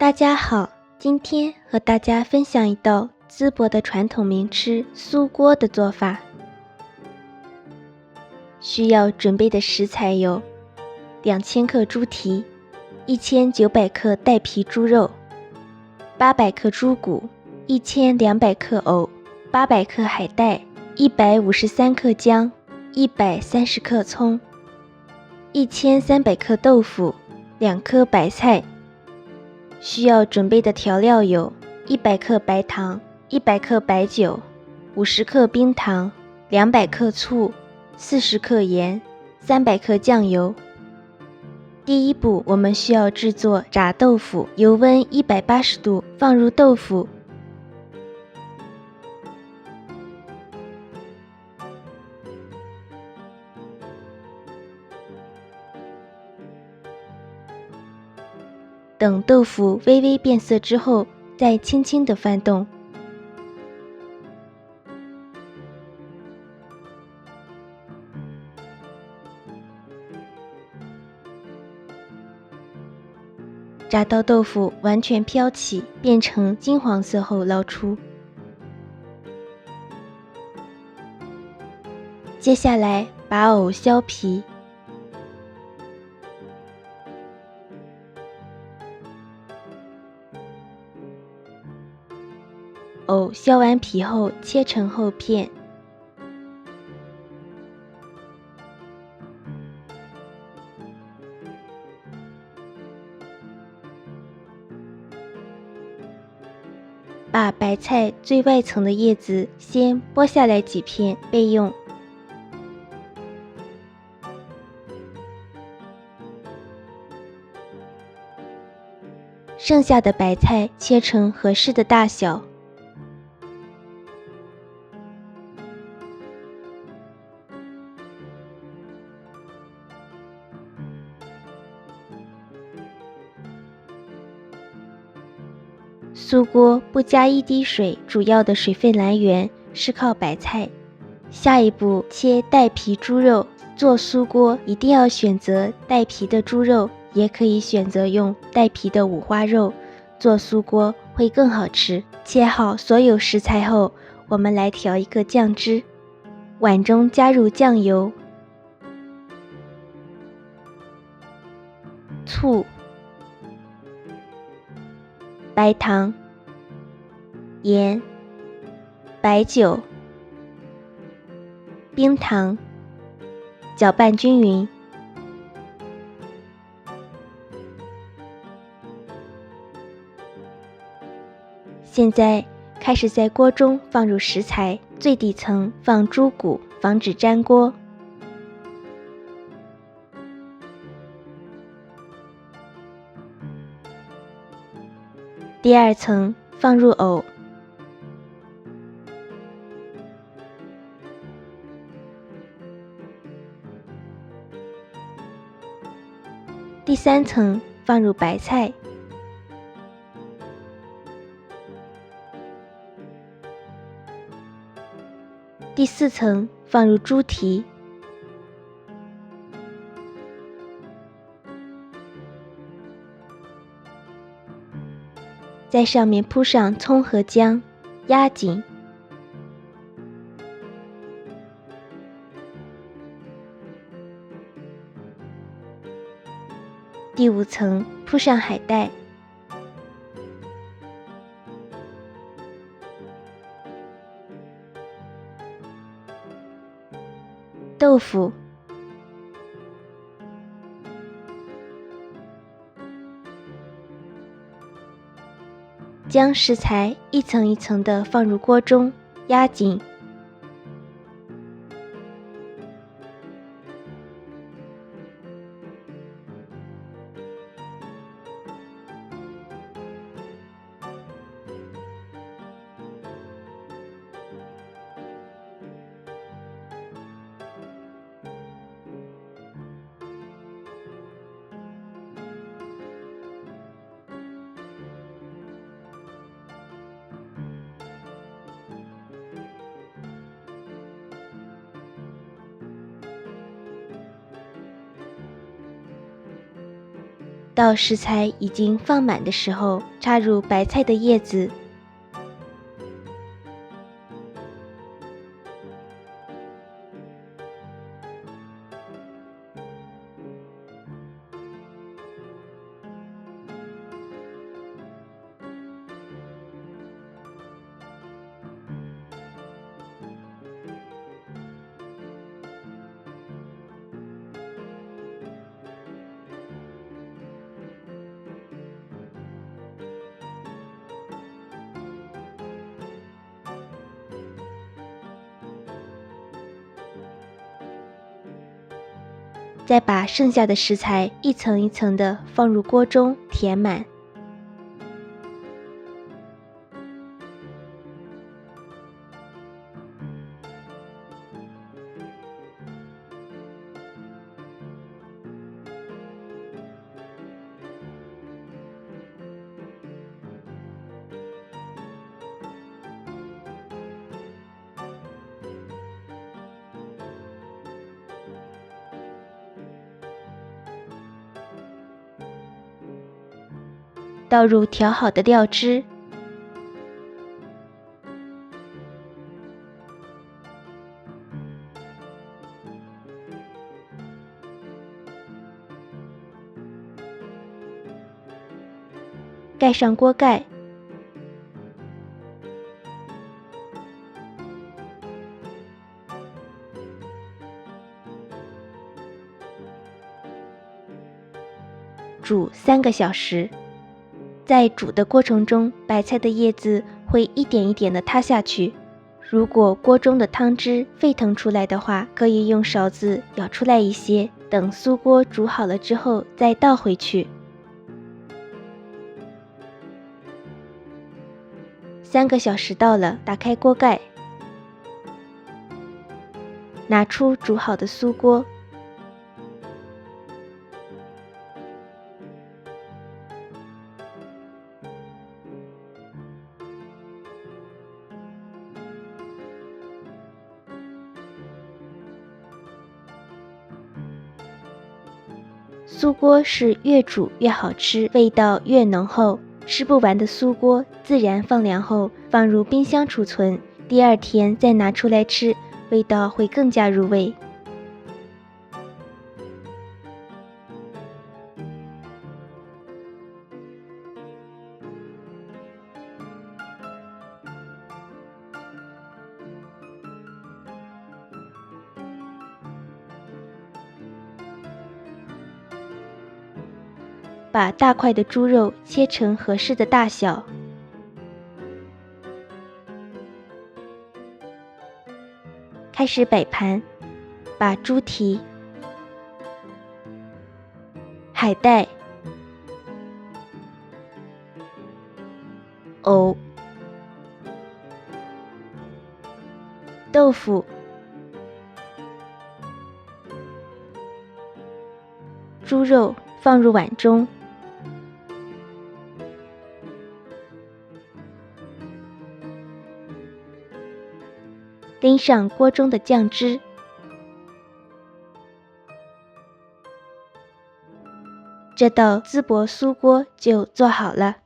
大家好，今天和大家分享一道淄博的传统名吃酥锅的做法。需要准备的食材有2000克猪蹄、1900克带皮猪肉、800克猪骨、1200克藕、800克海带、153克姜、130克葱、1300克豆腐、2颗白菜。需要准备的调料有100克白糖、100克白酒、50克冰糖、200克醋、40克盐、300克酱油。第一步，我们需要制作炸豆腐，油温180度，放入豆腐，等豆腐微微变色之后，再轻轻地翻动。炸到豆腐完全飘起，变成金黄色后捞出。接下来把藕削皮，藕削完皮后切成厚片，把白菜最外层的叶子先剥下来几片备用。剩下的白菜切成合适的大小。酥锅不加一滴水，主要的水分来源是靠白菜。下一步，切带皮猪肉。做酥锅一定要选择带皮的猪肉，也可以选择用带皮的五花肉，做酥锅会更好吃。切好所有食材后，我们来调一个酱汁。碗中加入酱油、醋、白糖、盐、白酒、冰糖，搅拌均匀。现在开始在锅中放入食材，最底层放猪骨，防止粘锅。第二层放入藕，第三层放入白菜，第四层放入猪蹄，在上面铺上葱和姜，压紧。第五层铺上海带，豆腐，将食材一层一层地放入锅中，压紧。到食材已经放满的时候，插入白菜的叶子，再把剩下的食材一层一层的放入锅中填满。倒入调好的料汁，盖上锅盖，煮3个小时。在煮的过程中，白菜的叶子会一点一点的塌下去。如果锅中的汤汁沸腾出来的话，可以用勺子舀出来一些，等酥锅煮好了之后再倒回去。3个小时到了，打开锅盖，拿出煮好的酥锅，酥锅是越煮越好吃，味道越浓厚。吃不完的酥锅自然放凉后放入冰箱储存，第2天再拿出来吃，味道会更加入味。把大块的猪肉切成合适的大小，开始摆盘，把猪蹄、海带、藕、豆腐、猪肉放入碗中，淋上锅中的酱汁，这道淄博酥锅就做好了。